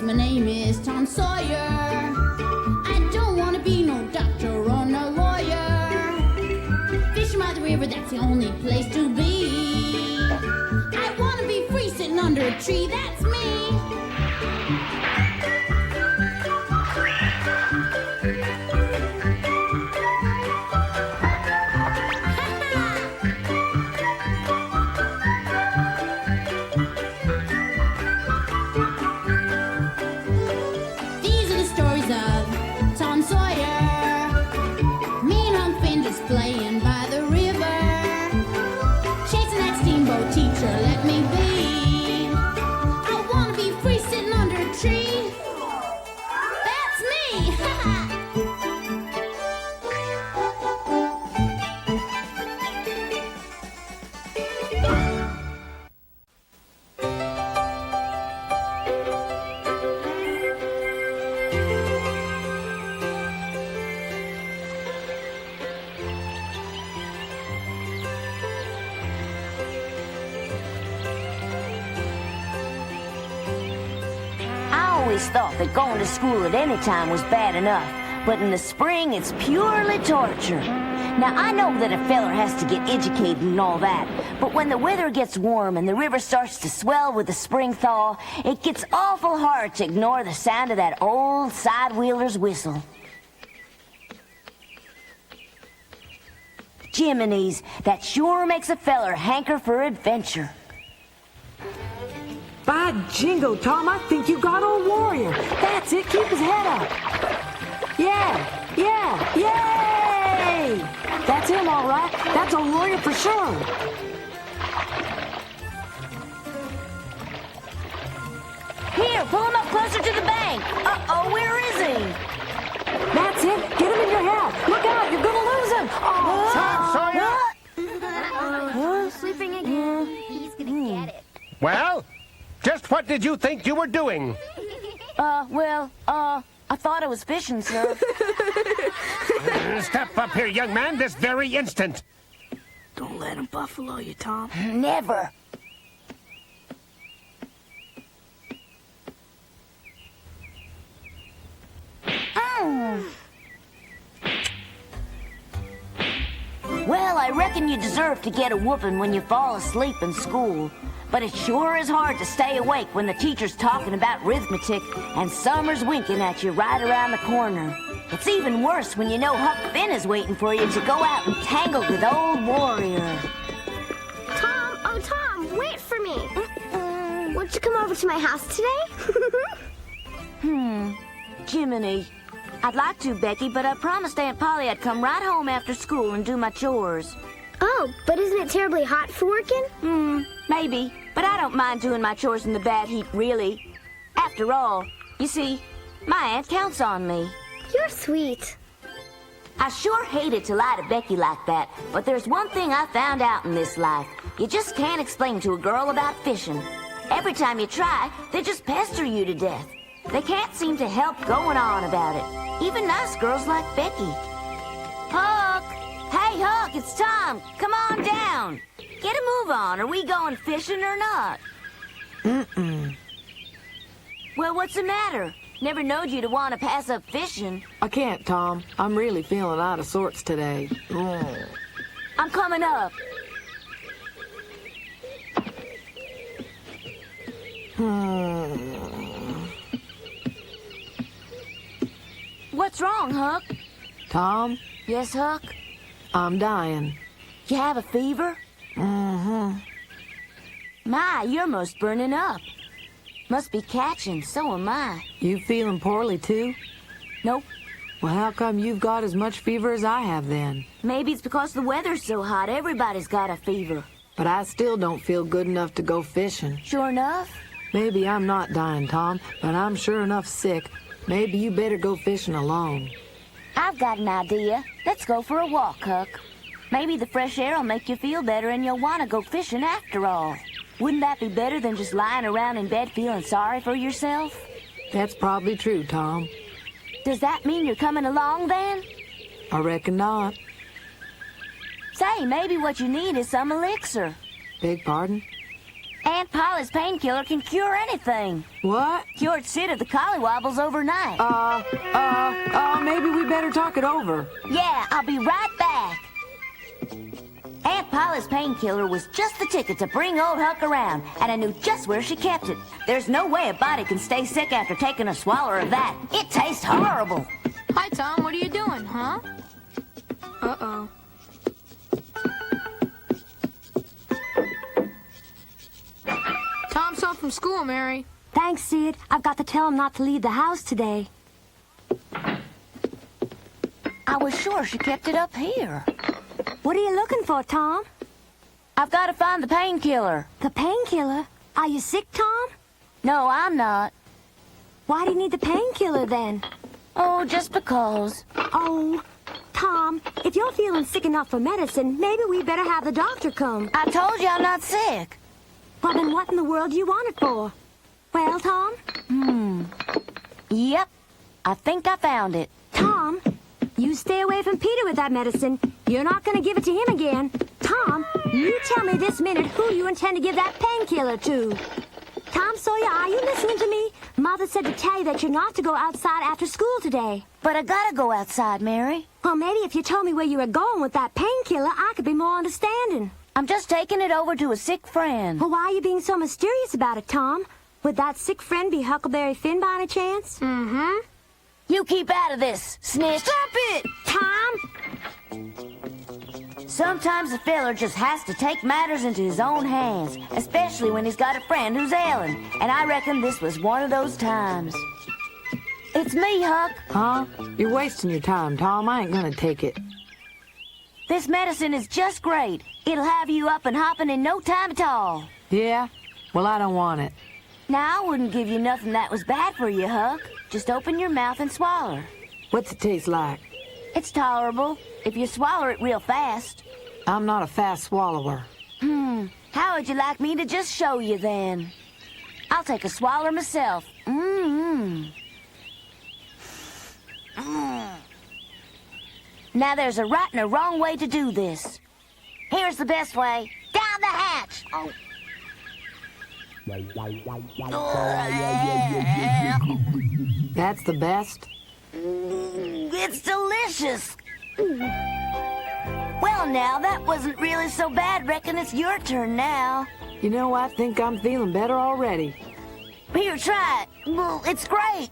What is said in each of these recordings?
my name is Tom Sawyer. I don't want to be no doctor or no lawyer. Fishing by the river, that's the only place to be. I want to be free sitting under a tree, that's me. These are the stories of Tom Sawyer. Me and Unc Finn just playing by the river, chasing that steamboat teacher, let me be. I want to be free sitting under a tree. That's me! I always thought that going to school at any time was bad enough, but in the spring it's purely torture. Now, I know that a feller has to get educated and all that, but when the weather gets warm and the river starts to swell with the spring thaw, it gets awful hard to ignore the sound of that old side-wheeler's whistle. Jiminy's, that sure makes a feller hanker for adventure. By jingo, Tom, I think you got old Warrior. That's it, keep his head up. Yeah, yay! That's him, all right. That's old Warrior for sure. Here, pull him up closer to the bank. Uh-oh, where is he? That's it, get him in your hat. Look out, you're gonna lose him. Oh, Tom Sawyer! Sleeping again. He's gonna get it. Well, just what did you think you were doing? I thought I was fishing, sir. Step up here, young man, this very instant. Don't let him buffalo you, Tom. Never. Well, I reckon you deserve to get a whooping when you fall asleep in school. But it sure is hard to stay awake when the teacher's talking about arithmetic and Summer's winking at you right around the corner. It's even worse when you know Huck Finn is waiting for you to go out and tangle with old Warrior. Tom, oh Tom, wait for me. Won't you come over to my house today? Jiminy. I'd like to, Becky, but I promised Aunt Polly I'd come right home after school and do my chores. Oh, but isn't it terribly hot for working? Maybe, but I don't mind doing my chores in the bad heat, really. After all, you see, my aunt counts on me. You're sweet. I sure hated to lie to Becky like that, but there's one thing I found out in this life. You just can't explain to a girl about fishing. Every time you try, they just pester you to death. They can't seem to help going on about it. Even nice girls like Becky. Huck! Hey, Huck, it's Tom. Come on down. Get a move on. Are we going fishing or not? Well, what's the matter? Never knowed you to want to pass up fishing. I can't, Tom. I'm really feeling out of sorts today. I'm coming up. What's wrong, Huck? Tom, Yes, Huck? I'm dying. You have a fever? My, you're most burning up. Must be catching, so am I. You feeling poorly, too? Nope. Well, how come you've got as much fever as I have, then? Maybe it's because the weather's so hot, everybody's got a fever. But I still don't feel good enough to go fishing. Sure enough? Maybe I'm not dying, Tom, but I'm sure enough sick. Maybe you better go fishing alone. I've got an idea. Let's go for a walk, Huck. Maybe the fresh air will make you feel better and you'll want to go fishing after all. Wouldn't that be better than just lying around in bed feeling sorry for yourself? That's probably true, Tom. Does that mean you're coming along, then? I reckon not. Say, maybe what you need is some elixir. Beg pardon? Aunt Polly's painkiller can cure anything. What? Cured Sid of the collywobbles overnight. Maybe we better talk it over. Yeah, I'll be right back. Aunt Polly's painkiller was just the ticket to bring old Huck around, and I knew just where she kept it. There's no way a body can stay sick after taking a swallow of that. It tastes horrible. Hi, Tom. What are you doing, huh? Uh-oh. Tom's home from school, Mary. Thanks, Sid. I've got to tell him not to leave the house today. I was sure she kept it up here. What are you looking for, Tom? I've got to find the painkiller. The painkiller? Are you sick, Tom? No, I'm not. Why do you need the painkiller then? Oh, just because. Oh, Tom, if you're feeling sick enough for medicine, maybe we better have the doctor come. I told you I'm not sick. Well, then what in the world do you want it for? Well, Tom? Yep, I think I found it. Tom, you stay away from Peter with that medicine. You're not going to give it to him again. Tom, you tell me this minute who you intend to give that painkiller to. Tom Sawyer, are you listening to me? Mother said to tell you that you're not to go outside after school today. But I gotta go outside, Mary. Well, maybe if you told me where you were going with that painkiller, I could be more understanding. I'm just taking it over to a sick friend. Well, why are you being so mysterious about it, Tom? Would that sick friend be Huckleberry Finn by any chance? Mm-hmm. You keep out of this, Snitch. Stop it! Tom? Sometimes a feller just has to take matters into his own hands, especially when he's got a friend who's ailing. And I reckon this was one of those times. It's me, Huck. Huh? You're wasting your time, Tom. I ain't gonna take it. This medicine is just great. It'll have you up and hopping in no time at all. Yeah? Well, I don't want it. Now, I wouldn't give you nothing that was bad for you, Huck. Just open your mouth and swallow. What's it taste like? It's tolerable if you swallow it real fast. I'm not a fast swallower. How would you like me to just show you then? I'll take a swallow myself. Now there's a right and a wrong way to do this. Here's the best way. Down the hatch. That's the best? It's delicious. Well, now, that wasn't really so bad. Reckon it's your turn now. You know, I think I'm feeling better already. Here, try it. It's great.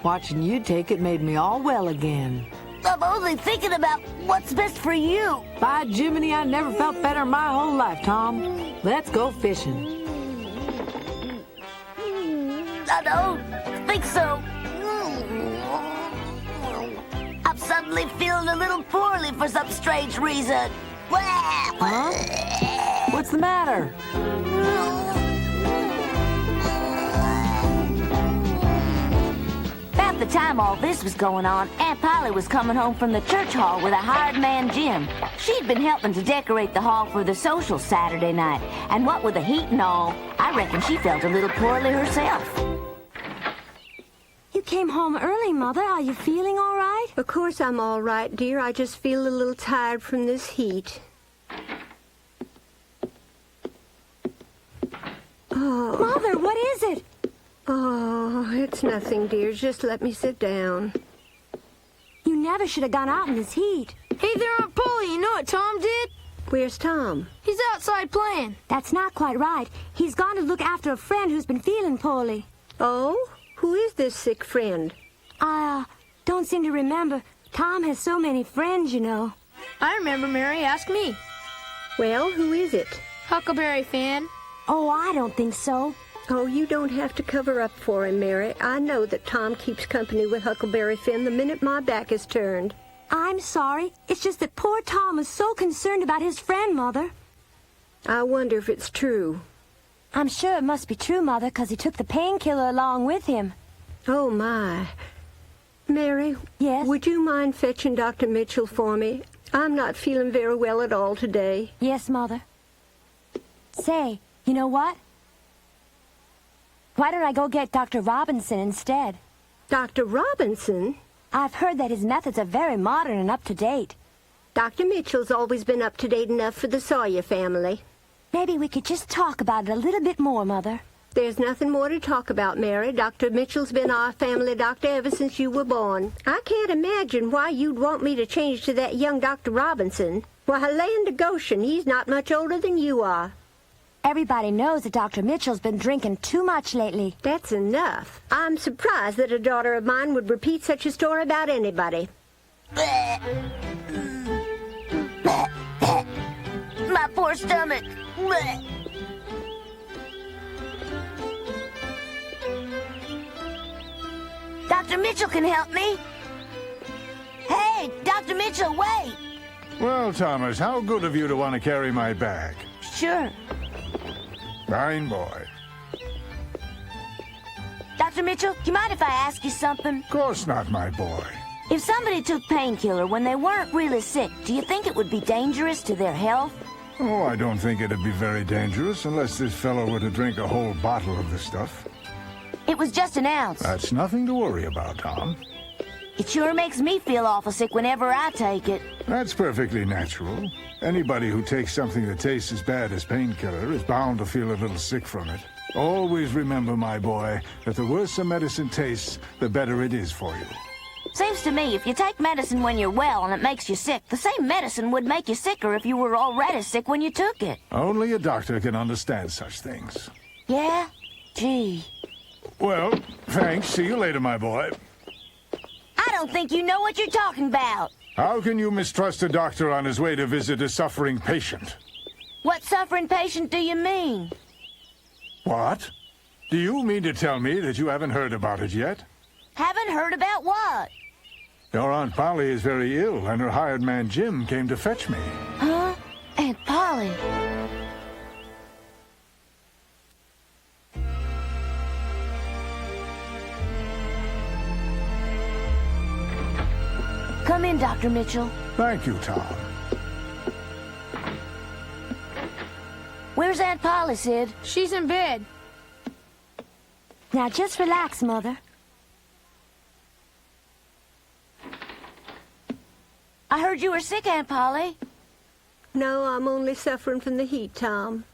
Watching you take it made me all well again. I'm only thinking about what's best for you. By Jiminy, I never felt better in my whole life, Tom. Let's go fishing. I don't think so. I'm suddenly feeling a little poorly for some strange reason. Huh? What's the matter? About the time all this was going on, Aunt Polly was coming home from the church hall with a hired man, Jim. She'd been helping to decorate the hall for the social Saturday night, and what with the heat and all, I reckon she felt a little poorly herself. You came home early, Mother. Are you feeling all right? Of course I'm all right, dear. I just feel a little tired from this heat. Oh. Mother, what is it? Oh, it's nothing, dear. Just let me sit down. You never should have gone out in this heat. Hey there, Aunt Polly. You know what Tom did? Where's Tom? He's outside playing. That's not quite right. He's gone to look after a friend who's been feeling poorly. Oh? Who is this sick friend? I don't seem to remember. Tom has so many friends, you know. I remember, Mary. Ask me. Well, who is it? Huckleberry Finn. Oh, I don't think so. Oh, you don't have to cover up for him, Mary. I know that Tom keeps company with Huckleberry Finn the minute my back is turned. I'm sorry. It's just that poor Tom was so concerned about his friend, Mother. I wonder if it's true. I'm sure it must be true, Mother, because he took the painkiller along with him. Oh, my. Mary? Yes? Would you mind fetching Dr. Mitchell for me? I'm not feeling very well at all today. Yes, Mother. Say, you know what? Why don't I go get Dr. Robinson instead? Dr. Robinson? I've heard that his methods are very modern and up-to-date. Dr. Mitchell's always been up-to-date enough for the Sawyer family. Maybe we could just talk about it a little bit more, Mother. There's nothing more to talk about, Mary. Dr. Mitchell's been our family doctor ever since you were born. I can't imagine why you'd want me to change to that young Dr. Robinson. Why, land of Goshen, he's not much older than you are. Everybody knows that Dr. Mitchell's been drinking too much lately. That's enough. I'm surprised that a daughter of mine would repeat such a story about anybody. My poor stomach. Dr. Mitchell can help me. Hey, Dr. Mitchell, wait. Well, Thomas, how good of you to want to carry my bag. Sure. Fine boy. Dr. Mitchell, do you mind if I ask you something? Of course not, my boy. If somebody took painkiller when they weren't really sick, do you think it would be dangerous to their health? Oh, I don't think it'd be very dangerous unless this fellow were to drink a whole bottle of the stuff. It was just an ounce. That's nothing to worry about, Tom. It sure makes me feel awful sick whenever I take it. That's perfectly natural. Anybody who takes something that tastes as bad as painkiller is bound to feel a little sick from it. Always remember, my boy, that the worse a medicine tastes, the better it is for you. Seems to me if you take medicine when you're well and it makes you sick, the same medicine would make you sicker if you were already sick when you took it. Only a doctor can understand such things. Yeah? Gee. Well, thanks. See you later, my boy. I don't think you know what you're talking about. How can you mistrust a doctor on his way to visit a suffering patient? What suffering patient do you mean? What? Do you mean to tell me that you haven't heard about it yet? Haven't heard about what? Your Aunt Polly is very ill, and her hired man Jim came to fetch me. Huh? Aunt Polly? Come in, Dr. Mitchell. Thank you, Tom. Where's Aunt Polly, Sid? She's in bed. Now just relax, Mother. I heard you were sick, Aunt Polly. No, I'm only suffering from the heat, Tom.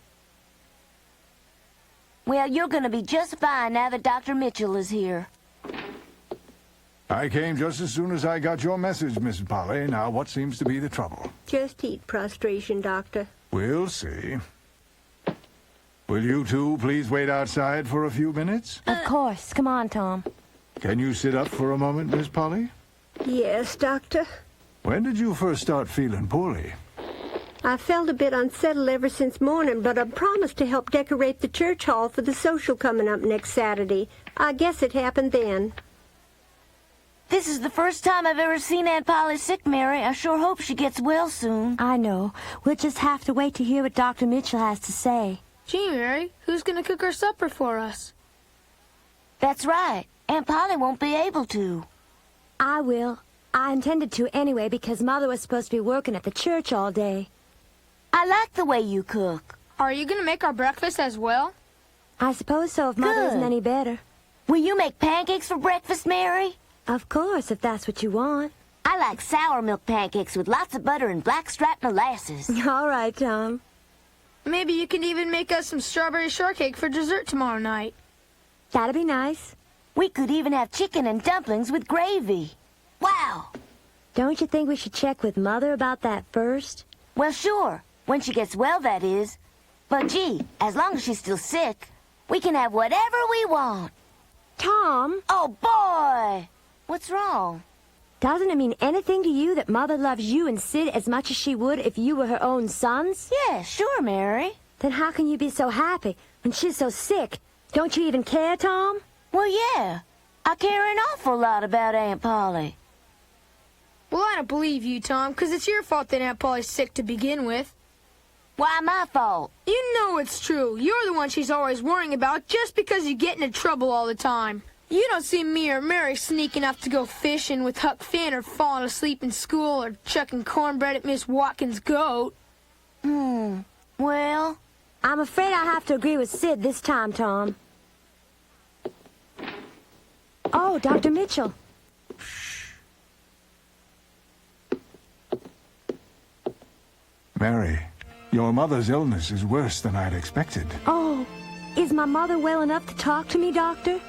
Well, you're gonna be just fine now that Dr. Mitchell is here. I came just as soon as I got your message, Mrs. Polly. Now, what seems to be the trouble? Just heat prostration, Doctor. We'll see. Will you two please wait outside for a few minutes? Of course. Come on, Tom. Can you sit up for a moment, Miss Polly? Yes, Doctor. When did you first start feeling poorly? I felt a bit unsettled ever since morning, but I promised to help decorate the church hall for the social coming up next Saturday. I guess it happened then. This is the first time I've ever seen Aunt Polly sick, Mary. I sure hope she gets well soon. I know. We'll just have to wait to hear what Dr. Mitchell has to say. Gee, Mary, who's gonna cook our supper for us? That's right. Aunt Polly won't be able to. I will. I intended to anyway because Mother was supposed to be working at the church all day. I like the way you cook. Are you gonna make our breakfast as well? I suppose so if Mother isn't Good. any better. Will you make pancakes for breakfast, Mary? Of course, if that's what you want. I like sour milk pancakes with lots of butter and blackstrap molasses. All right, Tom. Maybe you can even make us some strawberry shortcake for dessert tomorrow night. That'd be nice. We could even have chicken and dumplings with gravy. Wow. Don't you think we should check with Mother about that first? Well, sure. When she gets well, that is. But gee, as long as she's still sick, we can have whatever we want. Tom, Oh, boy! What's wrong? doesn't it mean anything to you that Mother loves you and Sid as much as she would if you were her own sons? Yeah, sure, Mary. Then how can you be so happy when she's so sick? Don't you even care, Tom? Well, yeah. I care an awful lot about Aunt Polly. Well, I don't believe you, Tom, 'cause it's your fault that Aunt Polly's sick to begin with. Why my fault? You know it's true. You're the one she's always worrying about just because you get into trouble all the time. You don't see me or Mary sneaking off to go fishing with Huck Finn or falling asleep in school or chucking cornbread at Miss Watkins' goat. Well, I'm afraid I have to agree with Sid this time, Tom. Oh, Dr. Mitchell. Mary, Your mother's illness is worse than I'd expected. Oh, is my mother well enough to talk to me, Doctor?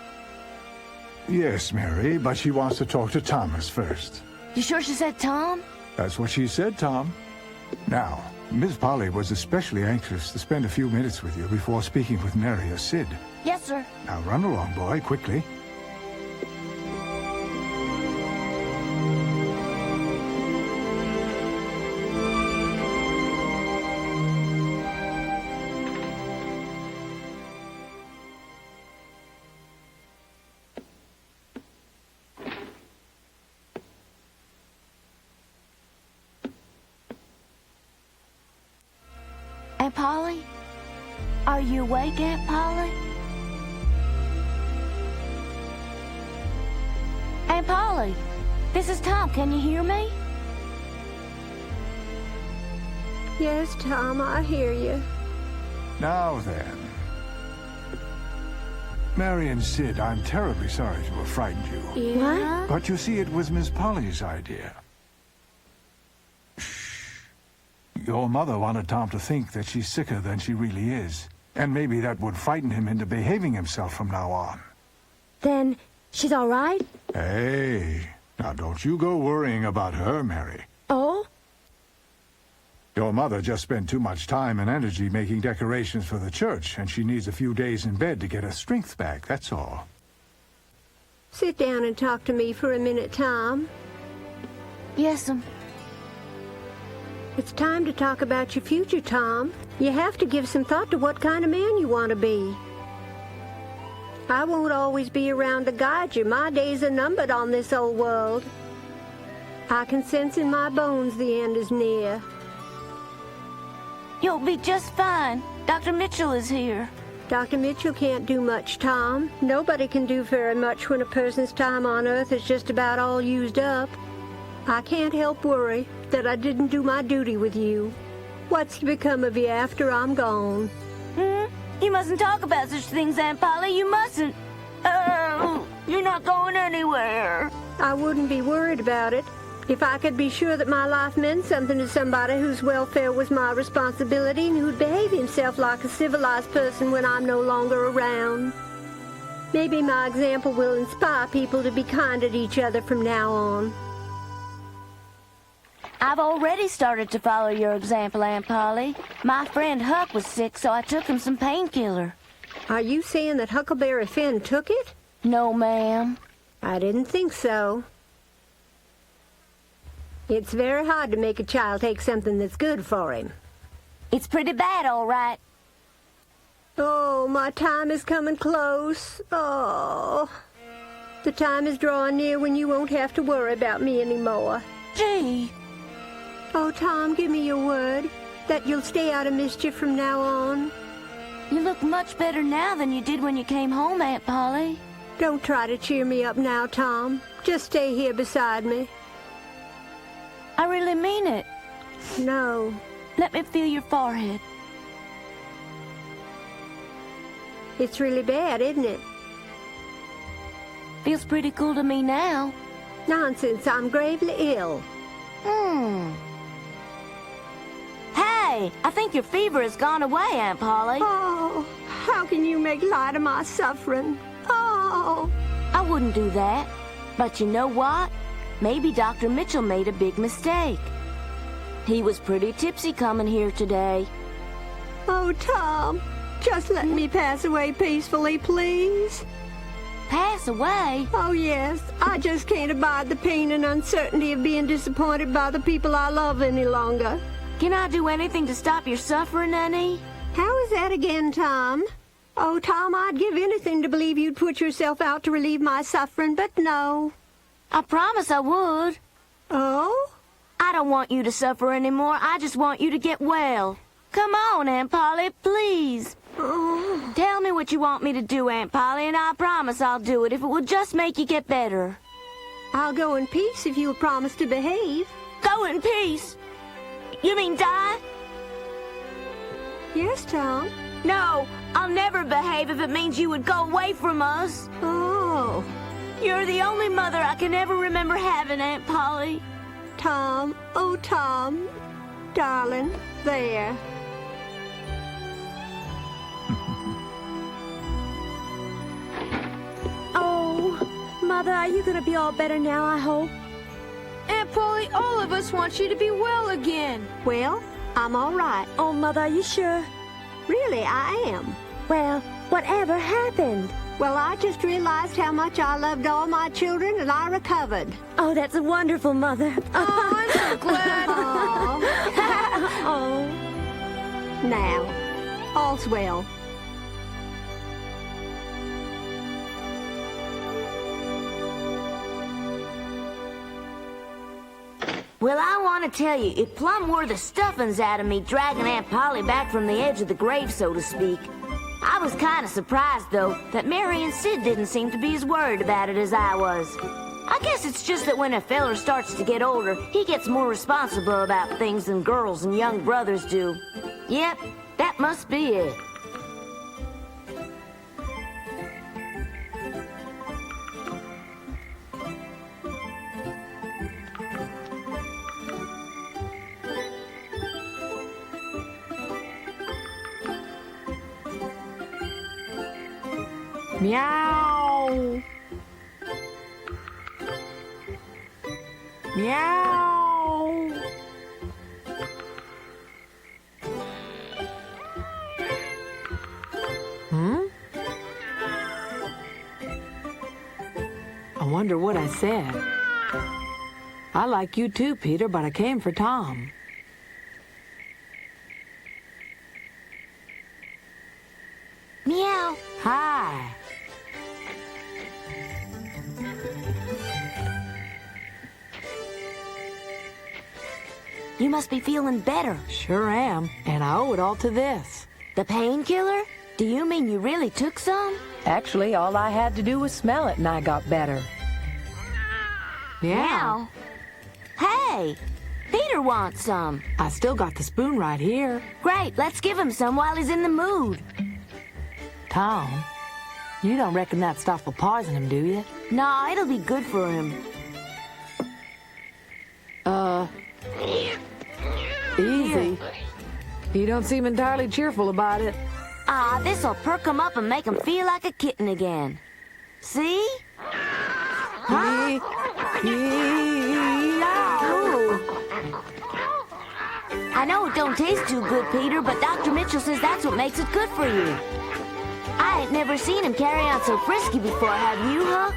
Yes, Mary, but she wants to talk to Thomas first. You sure she said Tom? That's what she said, Tom. Now, Miss Polly was especially anxious to spend a few minutes with you before speaking with Mary or Sid. Yes, sir. Now run along, boy, quickly. Aunt Polly? Are you awake, Aunt Polly? Aunt Polly, this is Tom. Can you hear me? Yes, Tom, I hear you. Now then. Mary and Sid, I'm terribly sorry to have frightened you. Yeah? But you see, it was Miss Polly's idea. Shh. Your mother wanted Tom to think that she's sicker than she really is. And maybe that would frighten him into behaving himself from now on. Then she's all right? Hey, now don't you go worrying about her, Mary. Oh? Your mother just spent too much time and energy making decorations for the church, and she needs a few days in bed to get her strength back, that's all. Sit down and talk to me for a minute, Tom. Yes'm. It's time to talk about your future, Tom. You have to give some thought to what kind of man you want to be. I won't always be around to guide you. My days are numbered on this old world. I can sense in my bones the end is near. You'll be just fine. Dr. Mitchell is here. Dr. Mitchell can't do much, Tom. Nobody can do very much when a person's time on Earth is just about all used up. I can't help worry that I didn't do my duty with you. What's to become of you after I'm gone? You mustn't talk about such things, Aunt Polly. You mustn't. Oh, you're not going anywhere. I wouldn't be worried about it if I could be sure that my life meant something to somebody whose welfare was my responsibility and who'd behave himself like a civilized person when I'm no longer around. Maybe my example will inspire people to be kind to each other from now on. I've already started to follow your example, Aunt Polly. My friend Huck was sick, so I took him some painkiller. Are you saying that Huckleberry Finn took it? No, ma'am. I didn't think so. It's very hard to make a child take something that's good for him. It's pretty bad, all right. Oh, my time is coming close. Oh. The time is drawing near when you won't have to worry about me anymore. Gee. Oh, Tom, give me your word that you'll stay out of mischief from now on. You look much better now than you did when you came home, Aunt Polly. Don't try to cheer me up now, Tom. Just stay here beside me. I really mean it. No. Let me feel your forehead. It's really bad, isn't it? Feels pretty cool to me now. Nonsense, I'm gravely ill. Hey, I think your fever has gone away, Aunt Polly. Oh, how can you make light of my suffering? Oh. I wouldn't do that. But you know what? Maybe Dr. Mitchell made a big mistake. He was pretty tipsy coming here today. Oh, Tom, just let me pass away peacefully, please. Pass away? Oh, yes. I just can't abide the pain and uncertainty of being disappointed by the people I love any longer. Can I do anything to stop your suffering any? How is that again, Tom? Oh, Tom, I'd give anything to believe you'd put yourself out to relieve my suffering, but no. I promise I would. Oh? I don't want you to suffer anymore. I just want you to get well. Come on, Aunt Polly, please. Oh. Tell me what you want me to do, Aunt Polly, and I promise I'll do it if it will just make you get better. I'll go in peace if you'll promise to behave. Go in peace? You mean die? Yes, Tom. No, I'll never behave if it means you would go away from us. Oh. You're the only mother I can ever remember having, Aunt Polly. Tom, oh, Tom. Darling, there. Mother, are you going to be all better now, I hope? Aunt Polly, all of us want you to be well again. Well, I'm all right. Oh, Mother, are you sure? Really, I am. Well, whatever happened? Well, I just realized how much I loved all my children, and I recovered. Oh, that's wonderful, Mother. Oh, I'm so glad. Oh. Now, all's well. Well, I want to tell you, it plumb wore the stuffings out of me dragging Aunt Polly back from the edge of the grave, so to speak. I was kind of surprised, though, that Mary and Sid didn't seem to be as worried about it as I was. I guess it's just that when a feller starts to get older, he gets more responsible about things than girls and young brothers do. Yep, that must be it. Meow. Meow. I wonder what I said. I like you too, Peter, but I came for Tom. Meow. Hi. You must be feeling better. Sure am, and I owe it all to this. The painkiller? Do you mean you really took some? Actually, all I had to do was smell it and I got better. Yeah. Hey, Peter wants some. I still got the spoon right here. Great, let's give him some while he's in the mood. Tom, you don't reckon that stuff will poison him, do you? No, it'll be good for him. Easy. You don't seem entirely cheerful about it. Ah, this'll perk him up and make him feel like a kitten again. See? Huh? Ooh. I know it don't taste too good, Peter, but Dr. Mitchell says that's what makes it good for you. I ain't never seen him carry on so frisky before, have you, huh?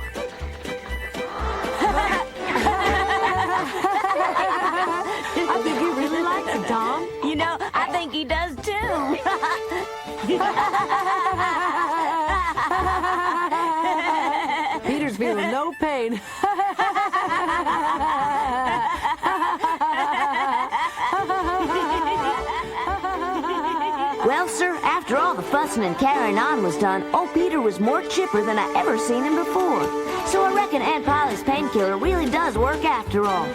I think he really likes it, Tom. You know, I think he does too. Peter's feeling no pain. Well, sir, after all the fussing and carrying on was done, old Peter was more chipper than I ever seen him before. So I reckon Aunt Polly's painkiller really does work after all.